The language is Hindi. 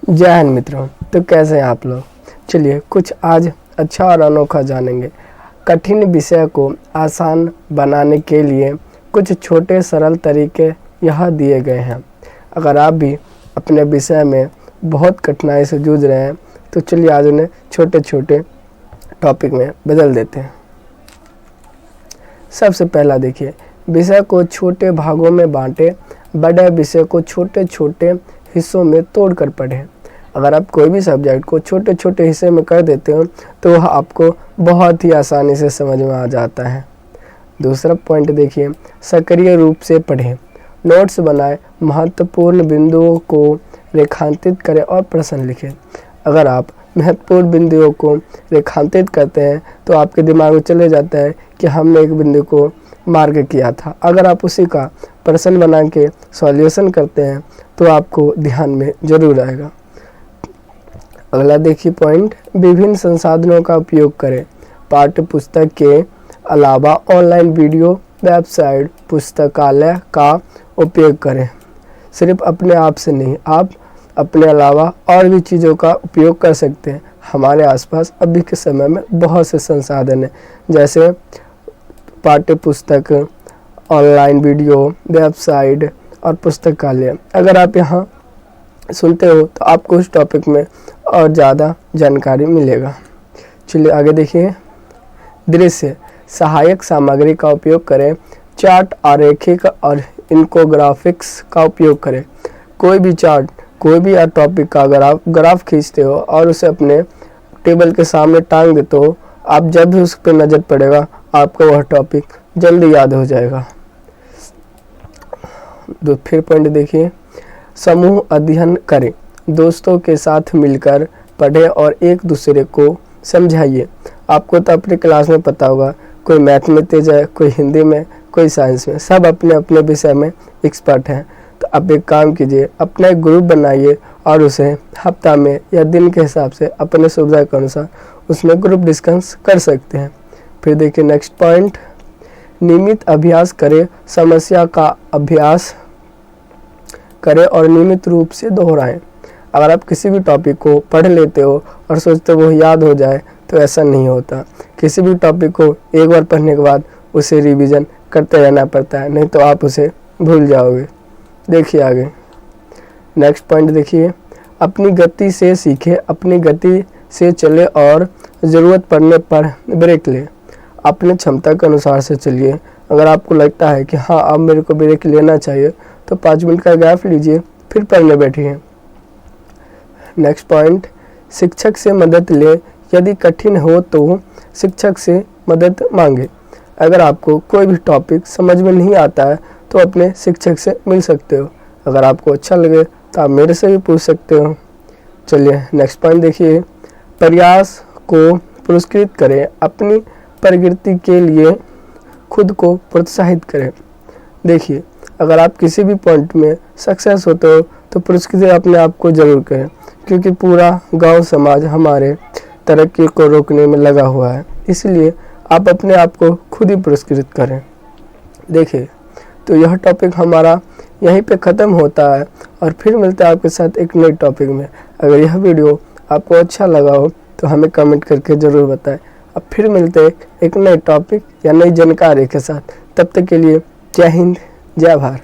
जय हिंद मित्रों। तो कैसे हैं आप लोग। चलिए कुछ आज अच्छा और अनोखा जानेंगे। कठिन विषय को आसान बनाने के लिए कुछ छोटे सरल तरीके यहाँ दिए गए हैं। अगर आप भी अपने विषय में बहुत कठिनाई से जूझ रहे हैं तो चलिए आज उन्हें छोटे छोटे टॉपिक में बदल देते हैं। सबसे पहला देखिए, विषय को छोटे भागों में बांटें। बड़े विषय को छोटे छोटे हिस्सों में तोड़कर पढ़ें। अगर आप कोई भी सब्जेक्ट को छोटे छोटे हिस्से में कर देते हो तो वह आपको बहुत ही आसानी से समझ में आ जाता है। दूसरा पॉइंट देखिए, सक्रिय रूप से पढ़ें। नोट्स बनाएं, महत्वपूर्ण बिंदुओं को रेखांकित करें और प्रश्न लिखें। अगर आप महत्वपूर्ण बिंदुओं को रेखांकित करते हैं तो आपके दिमाग में चले जाता है कि हमने एक बिंदु को मार्क किया था। अगर आप उसी का प्रश्न बना के सॉल्यूशन करते हैं तो आपको ध्यान में जरूर आएगा। अगला देखिए पॉइंट, विभिन्न संसाधनों का उपयोग करें। पाठ्य पुस्तक के अलावा ऑनलाइन वीडियो, वेबसाइट, पुस्तकालय का उपयोग करें। सिर्फ अपने आप से नहीं, आप अपने अलावा और भी चीज़ों का उपयोग कर सकते हैं। हमारे आसपास अभी के समय में बहुत से संसाधन हैं, जैसे पाठ्य पुस्तक, ऑनलाइन वीडियो, वेबसाइट और पुस्तकालय। अगर आप यहाँ सुनते हो तो आपको उस टॉपिक में और ज़्यादा जानकारी मिलेगा। चलिए आगे देखिए, दृश्य सहायक सामग्री का उपयोग करें। चार्ट, आरेखिक और इन्फोग्राफिक्स का उपयोग करें। कोई भी चार्ट, कोई भी टॉपिक का अगर आप ग्राफ खींचते हो और उसे अपने टेबल के सामने टांग देते हो, आप जब भी उस पर नज़र पड़ेगा आपको वह टॉपिक जल्दी याद हो जाएगा। फिर पॉइंट देखिए, समूह अध्ययन करें। दोस्तों के साथ मिलकर पढ़ें और एक दूसरे को समझाइए। आपको तो अपनी क्लास में पता होगा, कोई मैथ में तेज है, कोई हिंदी में, कोई साइंस में, सब अपने अपने विषय में एक्सपर्ट हैं। तो आप एक काम कीजिए, अपना एक ग्रुप बनाइए और उसे हफ्ता में या दिन के हिसाब से अपने सुविधा के अनुसार उसमें ग्रुप डिस्कस कर सकते हैं। फिर देखिए नेक्स्ट पॉइंट, नियमित अभ्यास करें। समस्या का अभ्यास करें और नियमित रूप से दोहराएं। अगर आप किसी भी टॉपिक को पढ़ लेते हो और सोचते हो वो याद हो जाए तो ऐसा नहीं होता। किसी भी टॉपिक को एक बार पढ़ने के बाद उसे रिवीजन करते रहना पड़ता है, नहीं तो आप उसे भूल जाओगे। देखिए आगे नेक्स्ट पॉइंट देखिए, अपनी गति से सीखें। अपनी गति से चले और ज़रूरत पड़ने पर ब्रेक लें। अपने क्षमता के अनुसार से चलिए। अगर आपको लगता है कि हाँ अब मेरे को ब्रेक लेना चाहिए तो 5 मिनट का गैप लीजिए, फिर पढ़ने बैठिए। नेक्स्ट पॉइंट, शिक्षक से मदद लें। यदि कठिन हो तो शिक्षक से मदद मांगे। अगर आपको कोई भी टॉपिक समझ में नहीं आता है तो अपने शिक्षक से मिल सकते हो। अगर आपको अच्छा लगे तो आप मेरे से भी पूछ सकते हो। चलिए नेक्स्ट पॉइंट देखिए, प्रयास को पुरस्कृत करें। अपनी प्रगति के लिए खुद को प्रोत्साहित करें। देखिए अगर आप किसी भी पॉइंट में सक्सेस होते हो तो पुरस्कृत अपने आप को जरूर करें, क्योंकि पूरा गांव समाज हमारे तरक्की को रोकने में लगा हुआ है। इसलिए आप अपने आप को खुद ही पुरस्कृत करें। देखिए तो यह टॉपिक हमारा यहीं पे ख़त्म होता है और फिर मिलता है आपके साथ एक नए टॉपिक में। अगर यह वीडियो आपको अच्छा लगा हो तो हमें कमेंट करके ज़रूर बताएं। अब फिर मिलते हैं एक नए टॉपिक या नई जानकारी के साथ। तब तक के लिए जय हिंद, जय भारत।